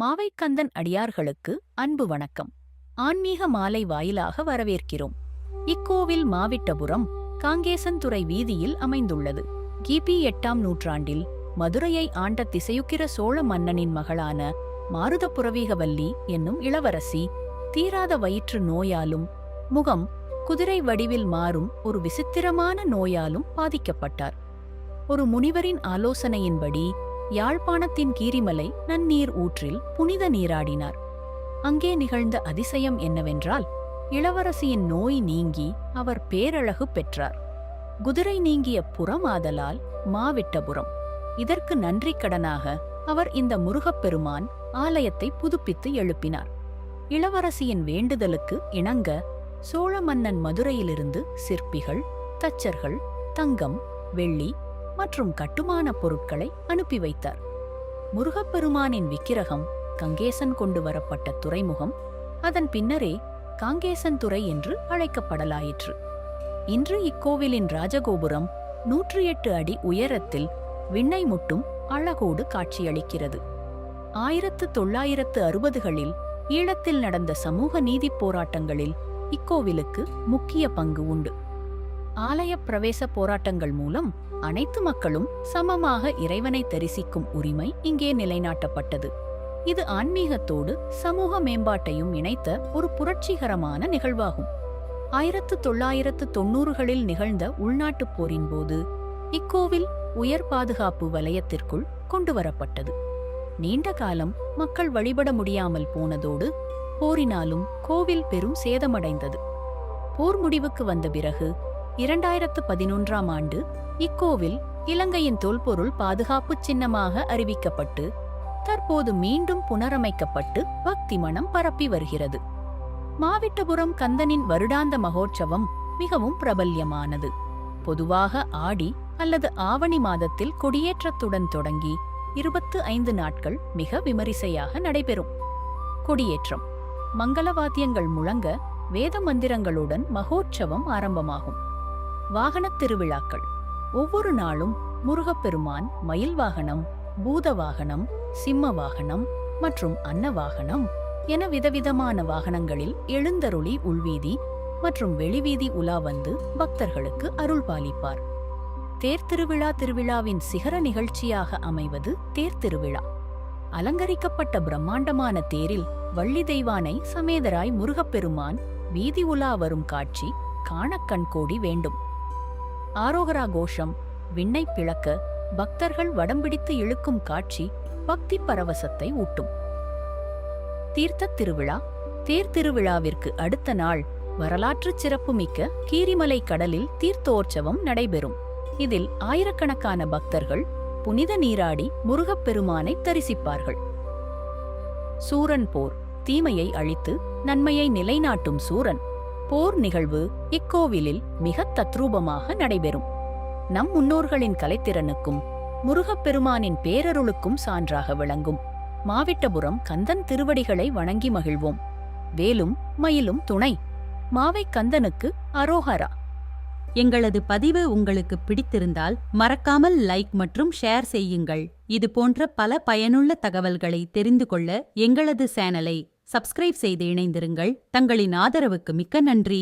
மாவைக்கந்தன் அடியார்களுக்கு அன்பு வணக்கம். ஆன்மீக மாலை வாயிலாக வரவேற்கிறோம். இக்கோவில் மாவிட்டபுரம் காங்கேசன்துறை வீதியில் அமைந்துள்ளது. கிபி 8ஆம் நூற்றாண்டில் மதுரையை ஆண்ட திசையுக்கிர சோழ மன்னனின் மகளான மாருதபுரவீகவல்லி என்னும் இளவரசி தீராத வயிற்று நோயாலும் முகம் குதிரை வடிவில் மாறும் ஒரு விசித்திரமான நோயாலும் பாதிக்கப்பட்டார். ஒரு முனிவரின் ஆலோசனையின்படி யாழ்ப்பாணத்தின் கீரிமலை நன்னீர் ஊற்றில் புனித நீராடினார். அங்கே நிகழ்ந்த அதிசயம் என்னவென்றால், இளவரசியின் நோய் நீங்கி அவர் பேரழகு பெற்றார். குதிரை நீங்கிய புறமாதலால் மாவிட்டபுரம். இதற்கு நன்றி கடனாக அவர் இந்த முருகப்பெருமான் ஆலயத்தை புதுப்பித்து எழுப்பினார். இளவரசியின் வேண்டுதலுக்கு இணங்க சோழ மன்னன் மதுரையிலிருந்து சிற்பிகள், தச்சர்கள், தங்கம், வெள்ளி மற்றும் கட்டுமான பொருட்களை அனுப்பி வைத்தார். முருகப்பெருமானின் விக்கிரகம் கங்கேசன் கொண்டு வரப்பட்ட துறைமுகம் அதன் பின்னரே காங்கேசன்துறை என்று அழைக்கப்படலாயிற்று. இன்று இக்கோவிலின் ராஜகோபுரம் 108 அடி உயரத்தில் விண்ணை முட்டும் அழகோடு காட்சியளிக்கிறது. 1960களில் ஈழத்தில் நடந்த சமூக நீதிப் போராட்டங்களில் இக்கோவிலுக்கு முக்கிய பங்கு உண்டு. ஆலய பிரவேச போராட்டங்கள் மூலம் அனைத்து மக்களும் சமமாக இறைவனை தரிசிக்கும் உரிமை இங்கே நிலைநாட்டப்பட்டது. இது ஆன்மீகத்தோடு சமூக மேம்பாட்டையும் இணைத்த ஒரு புரட்சிகரமான நிகழ்வாகும். 1990களில் நிகழ்ந்த உள்நாட்டுப் போரின் போது இக்கோவில் உயர் பாதுகாப்பு வலயத்திற்குள் கொண்டுவரப்பட்டது. நீண்ட காலம் மக்கள் வழிபட முடியாமல் போனதோடு போரினாலும் கோவில் பெரும் சேதமடைந்தது. போர் முடிவுக்கு வந்த பிறகு 2011ஆம் ஆண்டு இக்கோவில் இலங்கையின் தொல்பொருள் பாதுகாப்பு சின்னமாக அறிவிக்கப்பட்டு தற்போது மீண்டும் புனரமைக்கப்பட்டு பக்தி மனம் பரப்பி வருகிறது. மாவிட்டபுரம் கந்தனின் வருடாந்த மகோற்சவம் மிகவும் பிரபல்யமானது. பொதுவாக ஆடி அல்லது ஆவணி மாதத்தில் கொடியேற்றத்துடன் தொடங்கி 25 நாட்கள் மிக விமரிசையாக நடைபெறும். கொடியேற்றம் மங்களவாத்தியங்கள் முழங்க வேத மந்திரங்களுடன் மகோற்சவம் ஆரம்பமாகும். வாகனத் திருவிழாக்கள் ஒவ்வொரு நாளும் முருகப்பெருமான் மயில் வாகனம், பூத வாகனம், சிம்ம வாகனம் மற்றும் அன்ன வாகனம் என விதவிதமான வாகனங்களில் எழுந்தருளி உள்வீதி மற்றும் வெளிவீதி உலா வந்து பக்தர்களுக்கு அருள் பாலிப்பார். திருவிழாவின் சிகர நிகழ்ச்சியாக அமைவது தேர்திருவிழா. அலங்கரிக்கப்பட்ட பிரம்மாண்டமான தேரில் வள்ளி தெய்வானை சமேதராய் முருகப்பெருமான் வீதி உலா வரும் காட்சி காண கண்கோடி வேண்டும். ஆரோகரா கோஷம் விண்ணை பிளக்க பக்தர்கள் வடம்பிடித்து இழுக்கும் காட்சி பக்தி பரவசத்தை ஊட்டும். தீர்த்த திருவிழா தேர்திருவிழாவிற்கு அடுத்த நாள் வரலாற்று சிறப்புமிக்க கீரிமலை கடலில் தீர்த்தோற்சவம் நடைபெறும். இதில் ஆயிரக்கணக்கான பக்தர்கள் புனித நீராடி முருகப்பெருமானை தரிசிப்பார்கள். சூரன் போர் தீமையை அழித்து நன்மையை நிலைநாட்டும் சூரன் போர் நிகழ்வு இக்கோவிலில் மிக தத்ரூபமாக நடைபெறும். நம் முன்னோர்களின் கலைத்திறனுக்கும் முருகப்பெருமானின் பேரருளுக்கும் சான்றாக விளங்கும் மாவிட்டபுரம் கந்தன் திருவடிகளை வணங்கி மகிழ்வோம். வேலும் மயிலும் துணை. மாவை கந்தனுக்கு அரோஹரா. எங்களது பதிவு உங்களுக்கு பிடித்திருந்தால் மறக்காமல் லைக் மற்றும் ஷேர் செய்யுங்கள். இது போன்ற பல பயனுள்ள தகவல்களை தெரிந்து கொள்ள எங்களது சேனலை சப்ஸ்கிரைப் செய்து இணைந்திருங்கள். தங்களின் ஆதரவுக்கு மிக்க நன்றி.